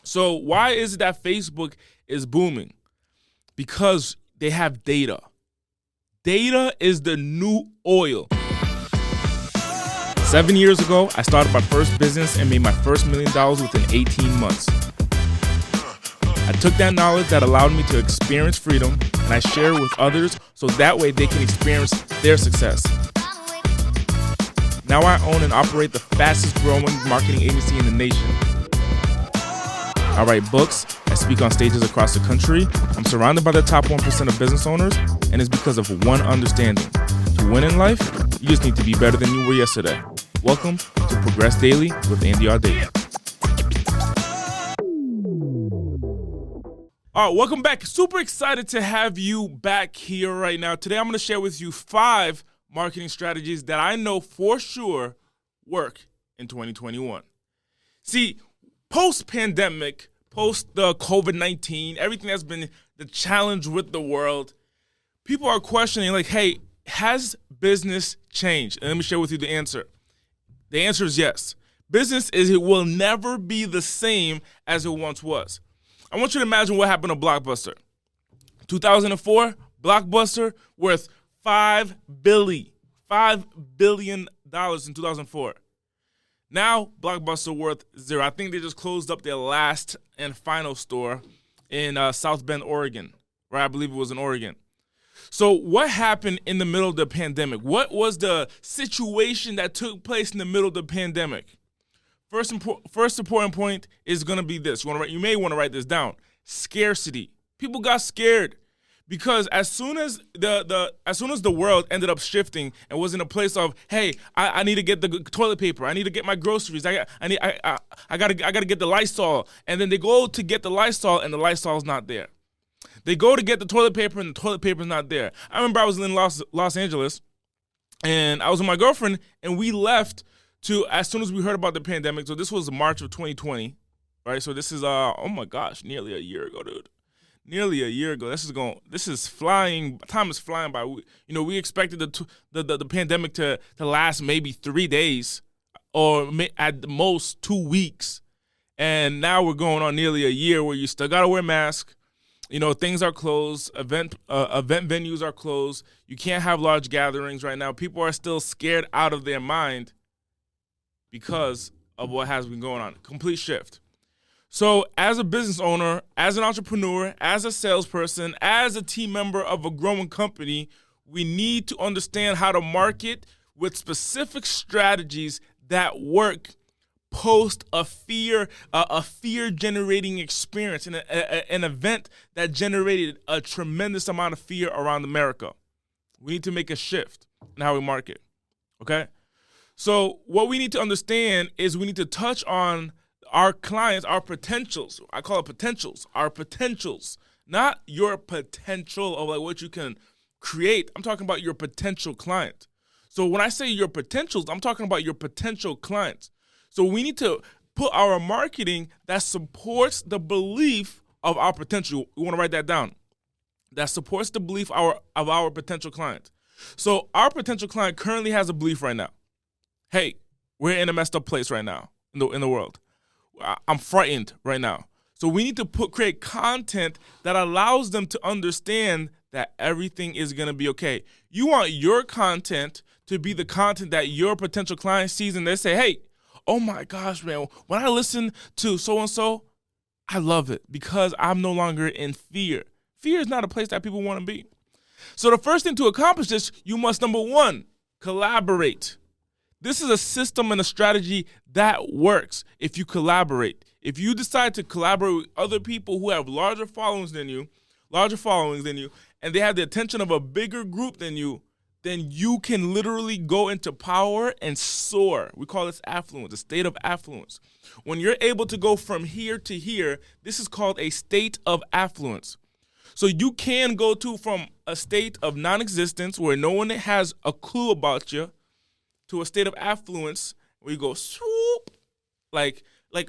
So why is it that Facebook is booming? Because they have data. Data is the new oil. 7 years ago, I started my first business and made my first $1 million within 18 months. I took that knowledge that allowed me to experience freedom, and I share it with others so that way they can experience their success. Now I own and operate the fastest growing marketing agency in the nation. I write books, I speak on stages across the country, I'm surrounded by the top 1% of business owners, and it's because of one understanding. To win in life, you just need to be better than you were yesterday. Welcome to Progress Daily with Andy Audate. All right, welcome back. Super excited to have you back here right now. Today I'm going to share with you 5 marketing strategies that I know for sure work in 2021. See, post-pandemic, post the COVID-19, everything that's been the challenge with the world, people are questioning like, hey, has business changed? And let me share with you the answer. The answer is yes. It will never be the same as it once was. I want you to imagine what happened to Blockbuster. 2004, Blockbuster worth $5 billion in 2004. Now, Blockbuster worth 0. I think they just closed up their last and final store in South Bend, Oregon, right? I believe it was in Oregon. So what happened in the middle of the pandemic? What was the situation that took place in the middle of the pandemic? First important point is going to be this. You may want to write this down. Scarcity. People got scared because as soon as the world ended up shifting and was in a place of, hey, I need to get the toilet paper, I need to get my groceries, I gotta get the Lysol, and then they go to get the Lysol and the Lysol's not there. They go to get the toilet paper and the toilet paper's not there. I remember I was in Los Angeles and I was with my girlfriend and we left as soon as we heard about the pandemic. So this was March of 2020, right? So this is oh my gosh, nearly a year ago, dude. Nearly a year ago. This is flying. Time is flying by. We expected the pandemic to last maybe 3 days, or at the most 2 weeks, and now we're going on nearly a year where you still gotta wear masks. Things are closed. Event venues are closed. You can't have large gatherings right now. People are still scared out of their mind because of what has been going on. Complete shift. So as a business owner, as an entrepreneur, as a salesperson, as a team member of a growing company, we need to understand how to market with specific strategies that work post a fear-generating experience, an event that generated a tremendous amount of fear around America. We need to make a shift in how we market, okay? So what we need to understand is we need to touch on our clients, our potentials. I call it potentials. Our potentials, not your potential of like what you can create. I'm talking about your potential client. So when I say your potentials, I'm talking about your potential clients. So we need to put our marketing that supports the belief of our potential. We want to write that down. That supports the belief of our potential client. So our potential client currently has a belief right now. Hey, we're in a messed up place right now in the world. I'm frightened right now. So we need to create content that allows them to understand that everything is going to be okay. You want your content to be the content that your potential client sees and they say, hey, oh my gosh, man, when I listen to so-and-so, I love it because I'm no longer in fear. Fear is not a place that people want to be. So the first thing to accomplish this, you must, number 1, collaborate. This is a system and a strategy that works if you collaborate. If you decide to collaborate with other people who have larger followings than you, and they have the attention of a bigger group than you, then you can literally go into power and soar. We call this affluence, a state of affluence. When you're able to go from here to here, this is called a state of affluence. So you can go from a state of non-existence where no one has a clue about you to a state of affluence where you go swoop. Like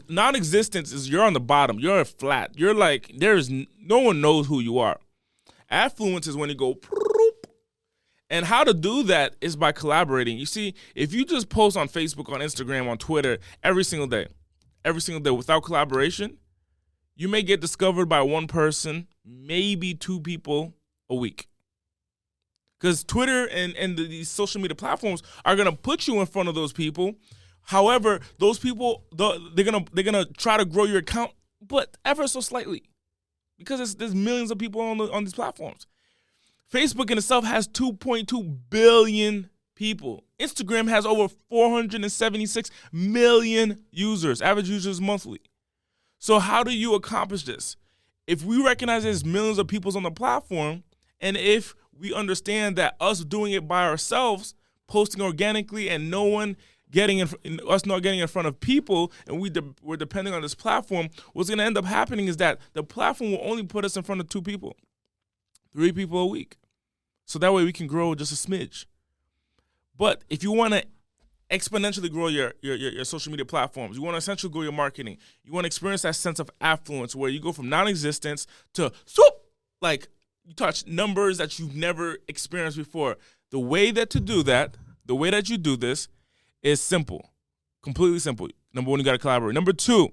non-existence is you're on the bottom. You're flat. You're like, no one knows who you are. Affluence is when you go and how to do that is by collaborating. You see, if you just post on Facebook, on Instagram, on Twitter every single day without collaboration, you may get discovered by one person, maybe two people a week. Because Twitter and these social media platforms are going to put you in front of those people. However, those people, they're gonna try to grow your account, but ever so slightly, because there's millions of people on these platforms. Facebook in itself has 2.2 billion people. Instagram has over 476 million users, average users monthly. So how do you accomplish this? If we recognize there's millions of people on the platform, and if we understand that us doing it by ourselves, posting organically, and no one us not getting in front of people, and we're depending on this platform, what's going to end up happening is that the platform will only put us in front of 2 people, 3 people a week. So that way we can grow just a smidge. But if you want to exponentially grow your social media platforms, you want to essentially grow your marketing, you want to experience that sense of affluence where you go from non-existence to swoop, like you touch numbers that you've never experienced before. The way that you do this is simple, completely simple. Number 1, you got to collaborate. Number 2,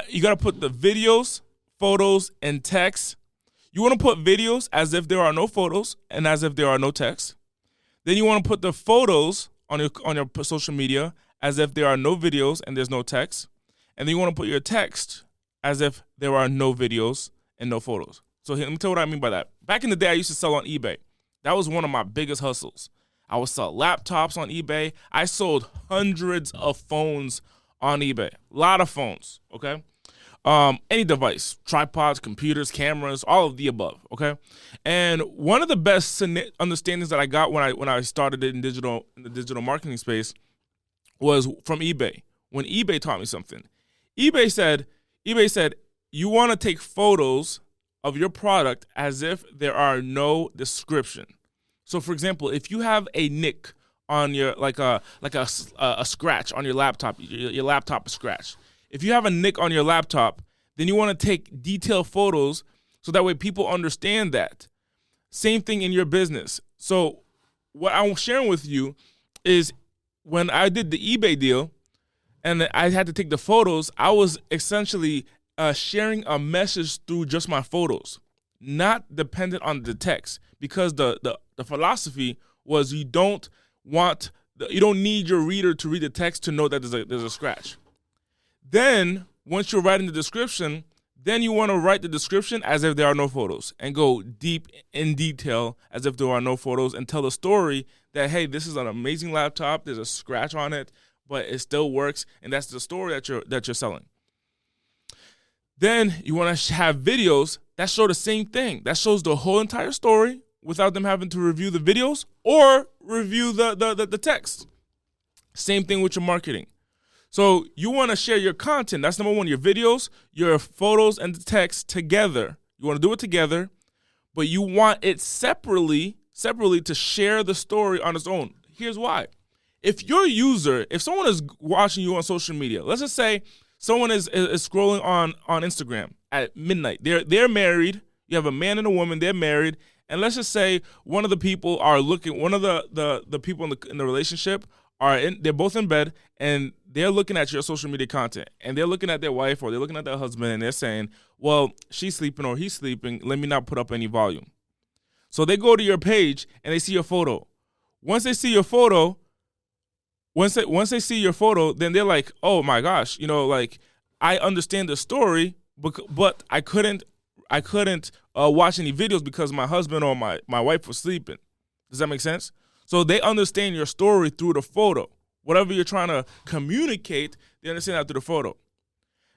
you got to put the videos, photos, and text. You want to put videos as if there are no photos and as if there are no text. Then you want to put the photos on your social media as if there are no videos and there's no text. And then you want to put your text as if there are no videos and no photos. So let me tell you what I mean by that. Back in the day, I used to sell on eBay. That was one of my biggest hustles. I would sell laptops on eBay. I sold hundreds of phones on eBay. A lot of phones, okay? Any device, tripods, computers, cameras, all of the above, okay? And one of the best understandings that I got when I started in the digital marketing space was from eBay. When eBay taught me something. eBay said, you want to take photos of your product as if there are no description. So, for example, if you have a nick on your like a scratch on your laptop, your laptop is scratched. If you have a nick on your laptop, then you want to take detailed photos so that way people understand that. Same thing in your business. So, what I'm sharing with you is when I did the eBay deal and I had to take the photos, I was essentially sharing a message through just my photos, not dependent on the text, because the philosophy was you don't need your reader to read the text to know that there's a scratch. Then once you're writing the description, then you want to write the description as if there are no photos and go deep in detail as if there are no photos and tell the story that, hey, this is an amazing laptop, there's a scratch on it, but it still works, and that's the story that you're selling. Then you want to have videos that show the same thing. That shows the whole entire story without them having to review the videos or review the text. Same thing with your marketing. So you want to share your content. That's number 1, your videos, your photos, and the text together. You want to do it together, but you want it separately to share the story on its own. Here's why. If someone is watching you on social media, let's just say someone is scrolling on Instagram at midnight. They're married. You have a man and a woman. They're married, and let's just say one of the people the people in the relationship they're both in bed and they're looking at your social media content and they're looking at their wife or they're looking at their husband and they're saying, well, she's sleeping or he's sleeping. Let me not put up any volume. So they go to your page and they see your photo. Once they see your photo, then they're like, oh my gosh, I understand the story, but I couldn't watch any videos because my husband or my wife was sleeping. Does that make sense? So they understand your story through the photo. Whatever you're trying to communicate, they understand that through the photo.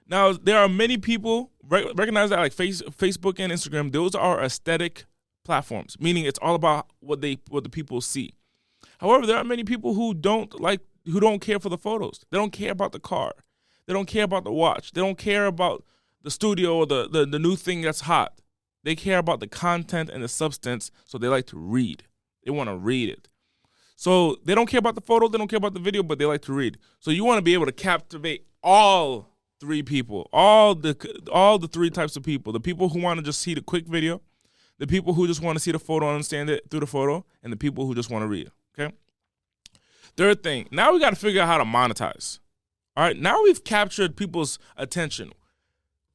Now, there are many people, recognize that like Facebook and Instagram, those are aesthetic platforms, meaning it's all about what the people see. However, there are many people who don't care for the photos. They don't care about the car. They don't care about the watch. They don't care about the studio or the new thing that's hot. They care about the content and the substance, so they like to read. They want to read it. So they don't care about the photo, they don't care about the video, but they like to read. So you want to be able to captivate all 3 people, all the 3 types of people. The people who want to just see the quick video, the people who just want to see the photo and understand it through the photo, and the people who just want to read it, okay? Third thing, now we got to figure out how to monetize. All right, now we've captured people's attention.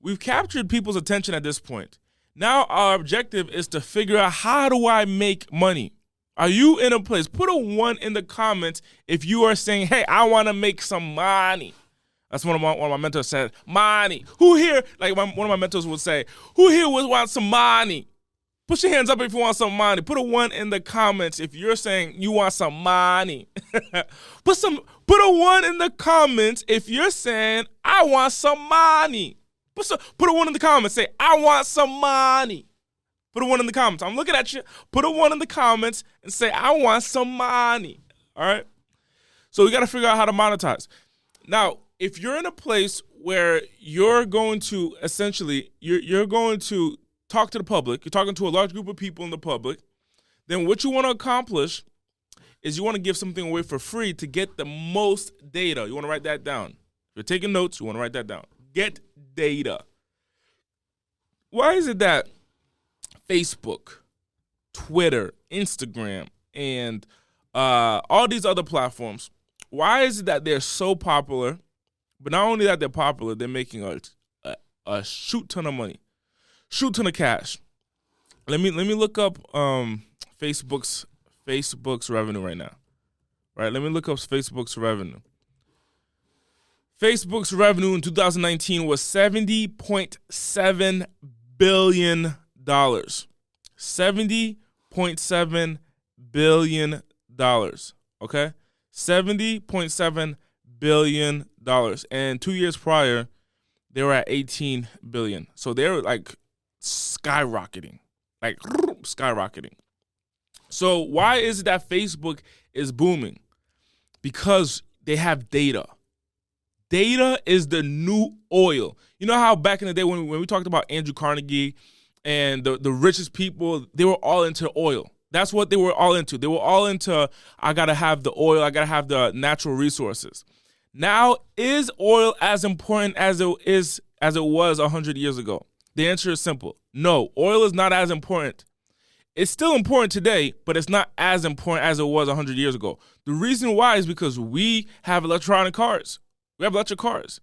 we've captured people's attention at this point. Now our objective is to figure out, how do I make money? Are you in a place? Put a 1 in the comments if you are saying, hey, I want to make some money. That's one of my mentors said, money. Who here, like one of my mentors would say, who here would want some money? Put your hands up if you want some money. Put a 1 in the comments if you're saying you want some money. Put a 1 in the comments if you're saying, I want some money. Put a 1 in the comments. Say, I want some money. Put a 1 in the comments. I'm looking at you. Put a 1 in the comments and say, I want some money. All right? So we got to figure out how to monetize. Now, if you're in a place where you're going to essentially, you're going to talk to the public, you're talking to a large group of people in the public, then what you want to accomplish is you want to give something away for free to get the most data. You want to write that down. If you're taking notes, you want to write that down. Get data. Why is it that Facebook, Twitter, Instagram, and all these other platforms, why is it that they're so popular? But not only that they're popular, they're making a shoot ton of money, shoot ton of cash. Let me look up Facebook's revenue right now. Right? Let me look up Facebook's revenue. Facebook's revenue in 2019 was $70.7 billion. $70.7 billion. Okay? $70.7 billion. And 2 years prior, they were at 18 billion. So they're like skyrocketing. Like skyrocketing. So why is it that Facebook is booming? Because they have data. Data is the new oil. You know how back in the day when we talked about Andrew Carnegie and the richest people, they were all into oil. That's what they were all into. They were all into, I got to have the oil, I got to have the natural resources. Now, is oil as important as it was 100 years ago? The answer is simple. No, oil is not as important. It's still important today, but it's not as important as it was 100 years ago. The reason why is because we have electronic cars. We have electric cars.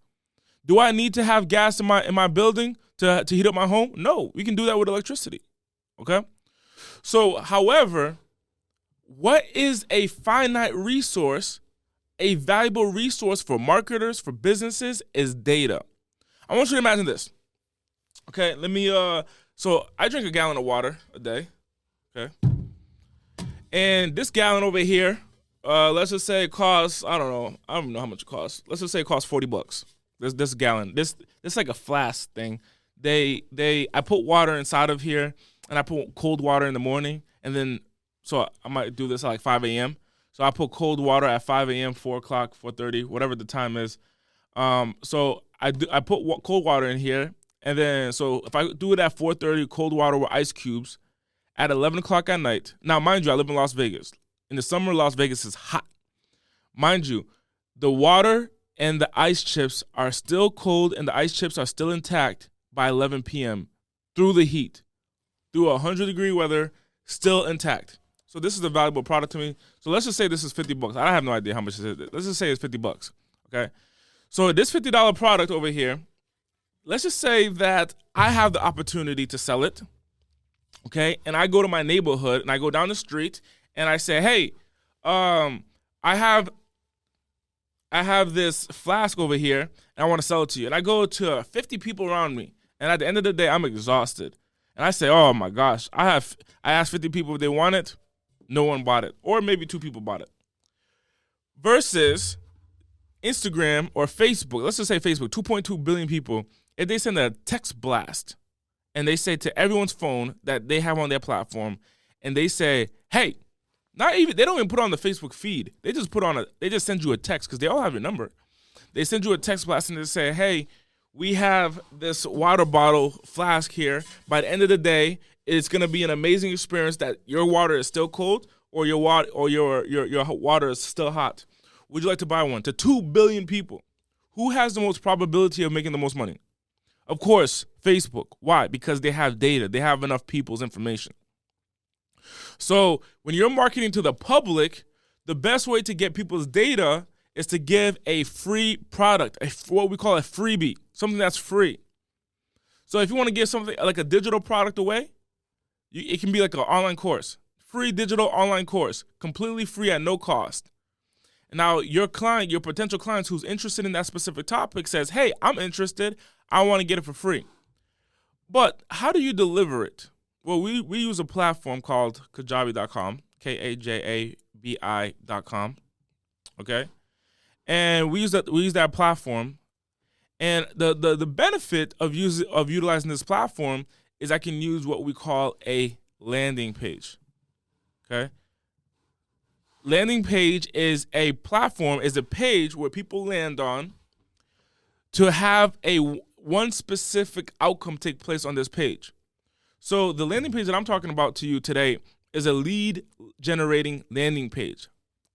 Do I need to have gas in my building to heat up my home? No, we can do that with electricity. Okay? So, however, what is a finite resource, a valuable resource for marketers, for businesses, is data. I want you to imagine this. Okay, so I drink a gallon of water a day. Okay. And this gallon over here, let's just say it costs, I don't know how much it costs. Let's just say it costs $40. This gallon. This like a flask thing. I put water inside of here, and I put cold water in the morning, and then so I might do this at like 5 a.m. So I put cold water at 5 a.m., 4 o'clock, 4:30, whatever the time is. So I put cold water in here, and then so if I do it at 4:30, cold water with ice cubes, at 11 o'clock at night. Now, mind you, I live in Las Vegas. In the summer, Las Vegas is hot. Mind you, the water and the ice chips are still cold and the ice chips are still intact by 11 p.m. through the heat, through 100-degree weather, still intact. So this is a valuable product to me. So let's just say this is $50. I have no idea how much it is. Let's just say it's $50, okay? So this $50 product over here, let's just say that I have the opportunity to sell it, okay? And I go to my neighborhood and I go down the street and I say, hey, I have this flask over here and I want to sell it to you. And I go to 50 people around me. And at the end of the day, I'm exhausted. And I say, oh my gosh, I asked 50 people if they want it. No one bought it. Or maybe 2 people bought it. Versus Instagram or Facebook, let's just say Facebook, 2.2 billion people, if they send a text blast and they say to everyone's phone that they have on their platform, and they say, hey, they don't even put on the Facebook feed. They just send you a text because they all have your number. They send you a text blast and they say, hey, we have this water bottle flask here. By the end of the day, it's going to be an amazing experience that your water is still cold or your water is still hot. Would you like to buy one? To 2 billion people. Who has the most probability of making the most money? Of course, Facebook. Why? Because they have data. They have enough people's information. So when you're marketing to the public, the best way to get people's data is to give a free product, what we call a freebie, something that's free. So if you want to give something like a digital product away, it can be like an online course, free digital online course, completely free at no cost. And now your client, your potential client who's interested in that specific topic says, hey, I'm interested. I want to get it for free. But how do you deliver it? Well, we use a platform called Kajabi.com, Kajabi.com, okay? And we use that platform. And the benefit of utilizing this platform is I can use what we call a landing page, okay? Landing page is a platform, is a page where people land on to have one specific outcome take place on this page. So the landing page that I'm talking about to you today is a lead generating landing page.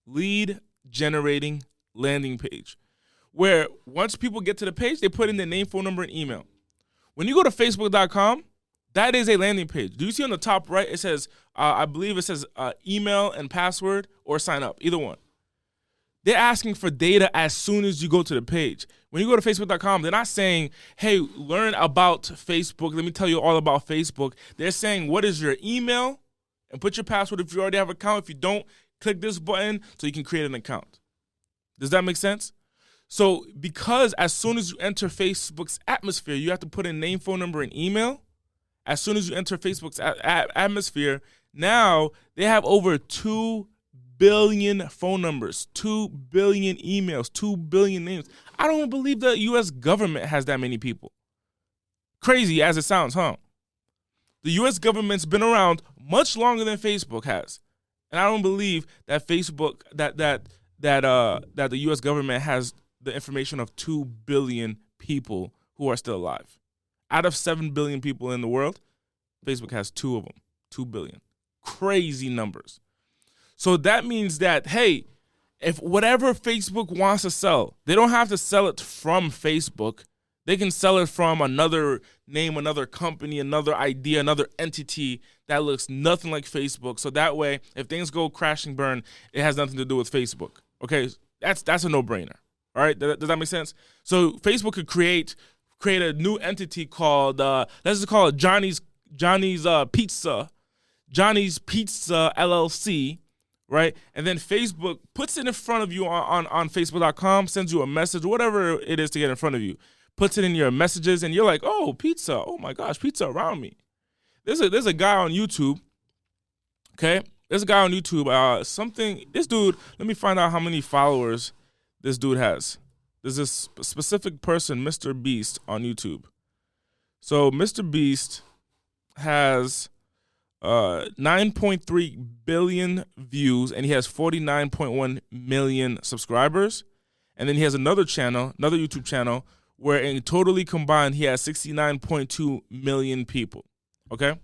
Lead generating landing page. Where once people get to the page, they put in their name, phone number, and email. When you go to Facebook.com, that is a landing page. Do you see on the top right, it says, I believe it says email and password or sign up, either one. They're asking for data as soon as you go to the page. When you go to Facebook.com, they're not saying, hey, learn about Facebook. Let me tell you all about Facebook. They're saying, what is your email? And put your password if you already have an account. If you don't, click this button so you can create an account. Does that make sense? So because as soon as you enter Facebook's atmosphere, you have to put in name, phone number, and email. As soon as you enter Facebook's atmosphere, now they have over 2 billion phone numbers, 2 billion emails, 2 billion names. I don't believe the U.S. government has that many people. Crazy as it sounds, huh? The U.S. government's been around much longer than Facebook has. And I don't believe that Facebook, that the U.S. government has the information of 2 billion people who are still alive. Out of 7 billion people in the world, Facebook has 2 of them, 2 billion. Crazy numbers. So that means that, hey, if whatever Facebook wants to sell, they don't have to sell it from Facebook. They can sell it from another name, another company, another idea, another entity that looks nothing like Facebook. So that way, if things go crash and burn, it has nothing to do with Facebook. Okay, that's a no-brainer. All right, does that make sense? So Facebook could create a new entity called let's just call it Johnny's Pizza LLC, right? And then Facebook puts it in front of you on Facebook.com, sends you a message, whatever it is to get in front of you, puts it in your messages, and you're like, oh, pizza, oh my gosh, pizza around me. There's a guy on YouTube, okay? There's a guy on YouTube, this dude, let me find out how many followers this dude has. There's this specific person, Mr. Beast, on YouTube. So Mr. Beast has 9.3 billion views, and he has 49.1 million subscribers. And then he has another YouTube channel, where in totally combined, he has 69.2 million people, okay?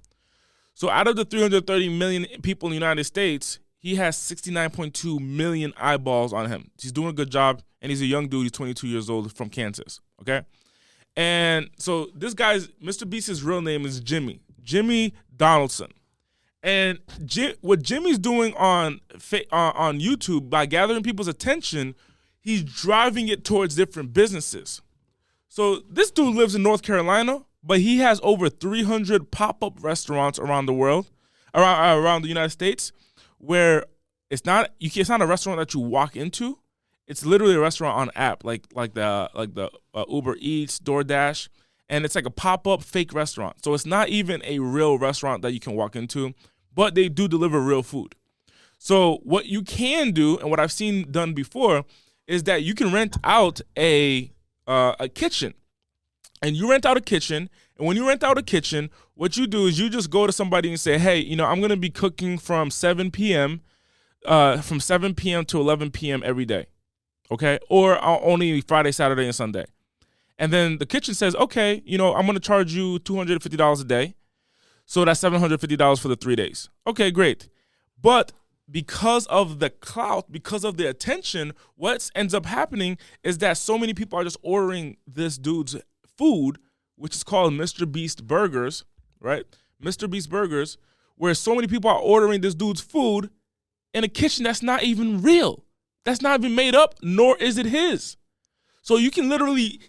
So out of the 330 million people in the United States, he has 69.2 million eyeballs on him. He's doing a good job, and he's a young dude. He's 22 years old from Kansas, okay? And so this guy's, Mr. Beast's real name is Jimmy Donaldson. And what Jimmy's doing on YouTube, by gathering people's attention, he's driving it towards different businesses. So this dude lives in North Carolina, but he has over 300 pop-up restaurants around the world, around the United States, where it's not a restaurant that you walk into. It's literally a restaurant on app, like the Uber Eats, DoorDash, and it's like a pop-up fake restaurant. So it's not even a real restaurant that you can walk into, but they do deliver real food. So what you can do, and what I've seen done before, is that you can rent out a kitchen. And you rent out a kitchen, and when you rent out a kitchen, what you do is you just go to somebody and say, hey, I'm going to be cooking from 7 p.m. To 11 p.m. every day, okay? Or only Friday, Saturday, and Sunday. And then the kitchen says, okay, I'm going to charge you $250 a day. So that's $750 for the 3 days. Okay, great. But because of the clout, because of the attention, what ends up happening is that so many people are just ordering this dude's food, which is called Mr. Beast Burgers, right? Mr. Beast Burgers, where so many people are ordering this dude's food in a kitchen that's not even real. That's not even made up, nor is it his. So you can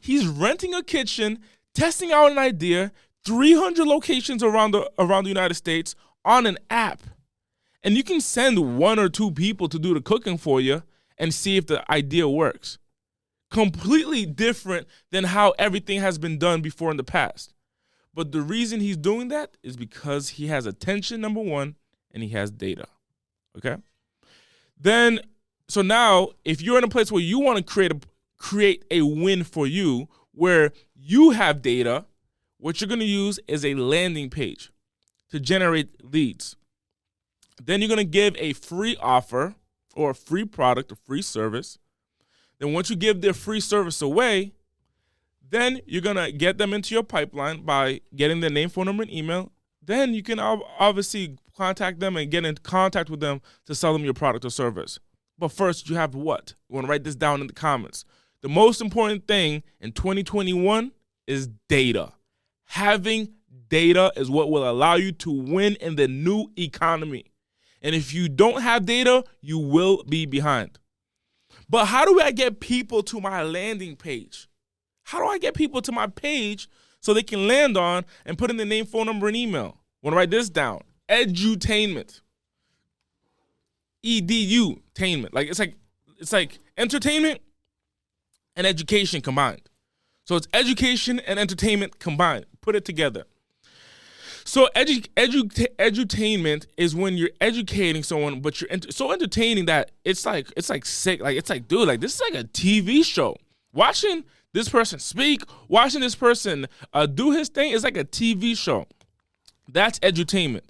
he's renting a kitchen, testing out an idea, 300 locations around the United States on an app. And you can send 1 or 2 people to do the cooking for you and see if the idea works. Completely different than how everything has been done before in the past. But the reason he's doing that is because he has attention, number one, and he has data. Okay? Then, so now, if you're in a place where you want to create a win for you, where you have data, what you're going to use is a landing page to generate leads. Then you're going to give a free offer or a free product, a free service. Then once you give their free service away, then you're going to get them into your pipeline by getting their name, phone number, and email. Then you can obviously contact them and get in contact with them to sell them your product or service. But first, you have what? You want to write this down in the comments. The most important thing in 2021 is data. Having data is what will allow you to win in the new economy. And if you don't have data, you will be behind. But how do I get people to my landing page? How do I get people to my page so they can land on and put in their name, phone number, and email? I want to write this down. Edutainment. Edutainment. It's like entertainment and education combined. So it's education and entertainment combined. Put it together. So edutainment is when you're educating someone, but you're so entertaining that it's like sick. Like, it's like, dude, like, this is like a TV show. Watching this person speak, watching this person do his thing is like a TV show. That's edutainment.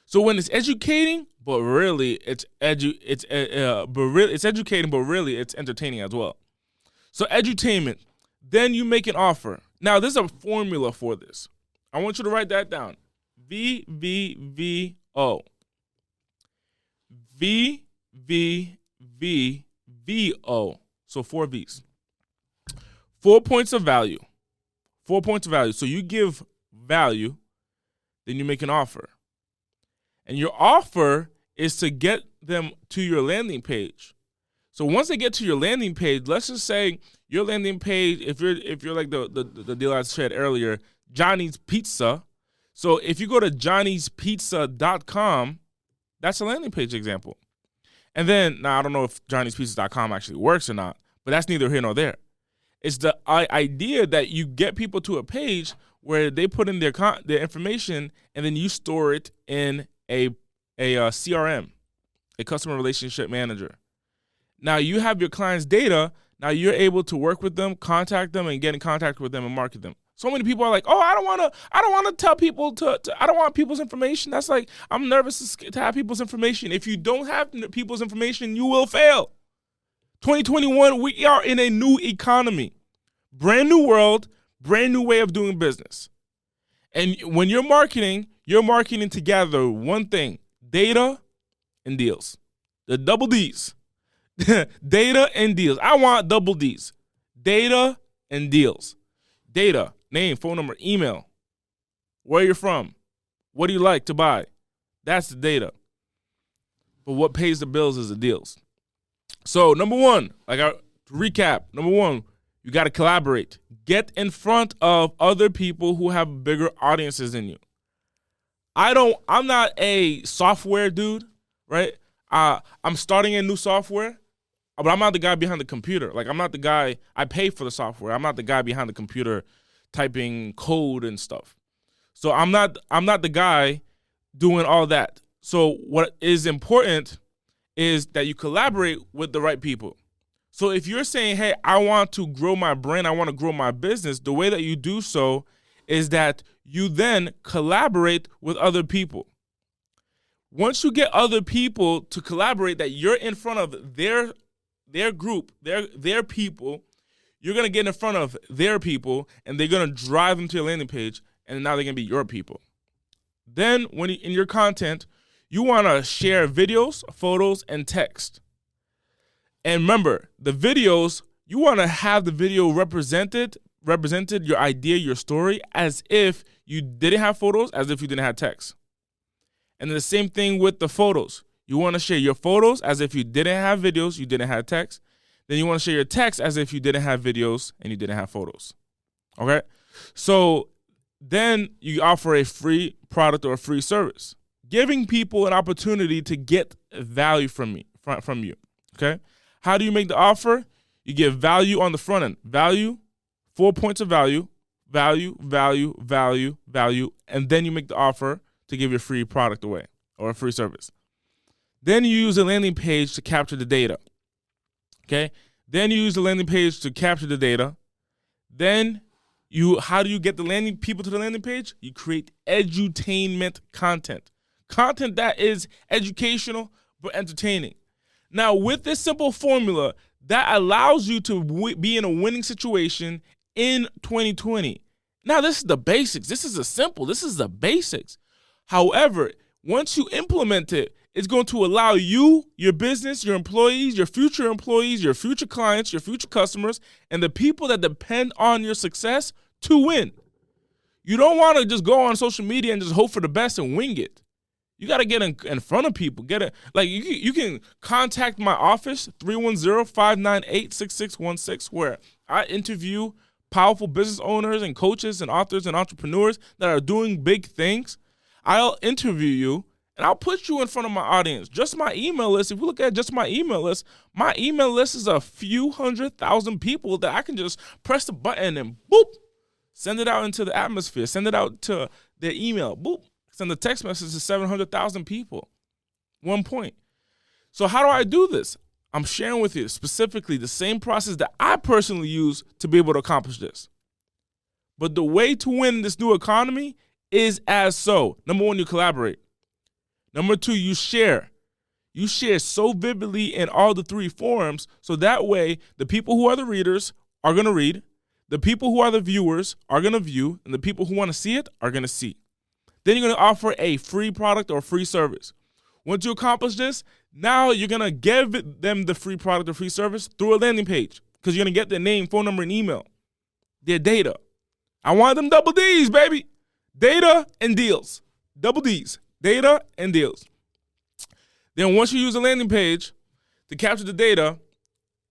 So when it's educating, but really it's educating, but really it's entertaining as well. So edutainment. Then you make an offer. Now, there's a formula for this. I want you to write that down. VVVO. VVVVO. So 4 V's. 4 points of value. 4 points of value. So you give value, then you make an offer. And your offer is to get them to your landing page. So once they get to your landing page, let's just say your landing page, if you're like the deal I shared earlier, Johnny's Pizza. So if you go to johnnyspizza.com, that's a landing page example. And then, now I don't know if johnnyspizza.com actually works or not, but that's neither here nor there. It's the idea that you get people to a page where they put in their information, and then you store it in a CRM, a customer relationship manager. Now you have your client's data. Now you're able to work with them, contact them, and get in contact with them and market them. So many people are like, oh, I don't want to tell people I don't want people's information. That's like, I'm nervous to have people's information. If you don't have people's information, you will fail. 2021, we are in a new economy. Brand new world, brand new way of doing business. And when you're marketing together one thing, data and deals. The double D's. Data and deals. I want double D's. Data and deals. Data, name, phone number, email, where you're from, what do you like to buy. That's the data. But what pays the bills is the deals. So number one, to recap, number one, you got to collaborate. Get in front of other people who have bigger audiences than you. I'm not a software dude, right? I'm starting a new software, but I'm not the guy behind the computer. Like, I'm not the guy, I pay for the software. I'm not the guy behind the computer typing code and stuff. So I'm not the guy doing all that. So what is important is that you collaborate with the right people. So if you're saying, hey, I want to grow my brand, I want to grow my business, the way that you do so is that you then collaborate with other people. Once you get other people to collaborate, that you're in front of their group, their people, you're going to get in front of their people, and they're going to drive them to your landing page, and now they're going to be your people. Then when in your content, you want to share videos, photos, and text. And remember, the videos, you want to have the video represented your idea, your story, as if you didn't have photos, as if you didn't have text. And the same thing with the photos. You want to share your photos as if you didn't have videos, you didn't have text. Then you want to share your text as if you didn't have videos and you didn't have photos. Okay? So Then you offer a free product or a free service, giving people an opportunity to get value from you. Okay? How do you make the offer? You give value on the front end. Value, 4 points of value, value, value, value, value, and then you make the offer to give your free product away or a free service. Then you use a landing page to capture the data. Okay? Then you use the landing page to capture the data. Then how do you get the people to the landing page? You create edutainment content. Content that is educational but entertaining. Now, with this simple formula, that allows you to be in a winning situation in 2020. Now, this is the basics. This is the basics. However, once you implement it, it's going to allow you, your business, your employees, your future clients, your future customers, and the people that depend on your success to win. You don't want to just go on social media and just hope for the best and wing it. You got to get in front of people. You can contact my office, 310-598-6616, where I interview powerful business owners and coaches and authors and entrepreneurs that are doing big things. I'll interview you, and I'll put you in front of my audience. Just my email list, if you look at just my email list is a few 100,000 people that I can just press the button and boop, send it out into the atmosphere, send it out to their email, boop, send a text message to 700,000 people. 1 point. So how do I do this? I'm sharing with you specifically the same process that I personally use to be able to accomplish this. But the way to win in this new economy is as so. Number one, you collaborate. Number two, you share. You share so vividly in all the three forums, so that way the people who are the readers are going to read, the people who are the viewers are going to view, and the people who want to see it are going to see. Then you're going to offer a free product or free service. Once you accomplish this, now you're going to give them the free product or free service through a landing page, because you're going to get their name, phone number, and email, their data. I want them double D's, baby. Data and deals. Double D's. Data and deals. Then once you use a landing page to capture the data,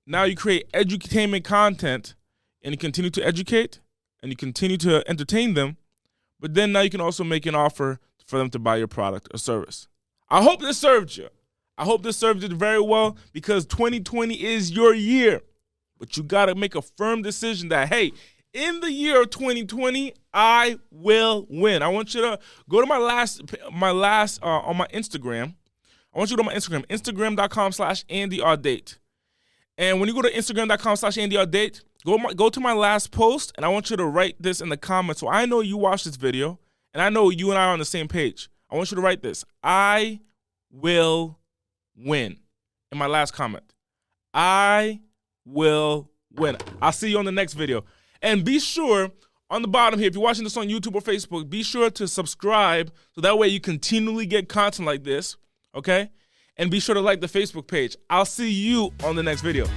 now you create edutainment content, and you continue to educate and you continue to entertain them. But then now you can also make an offer for them to buy your product or service. I hope this served you. I hope this served you very well, because 2020 is your year. But you got to make a firm decision that, hey, in the year of 2020, I will win. I want you to go to my last on my Instagram. I want you to go to my Instagram, instagram.com/AndyAudate. And when you go to instagram.com/AndyAudate, go to my last post, and I want you to write this in the comments so I know you watched this video, and I know you and I are on the same page. I want you to write this: I will win. In my last comment, I will win. I'll see you on the next video. And be sure, on the bottom here, if you're watching this on YouTube or Facebook, be sure to subscribe so that way you continually get content like this, okay? And be sure to like the Facebook page. I'll see you on the next video.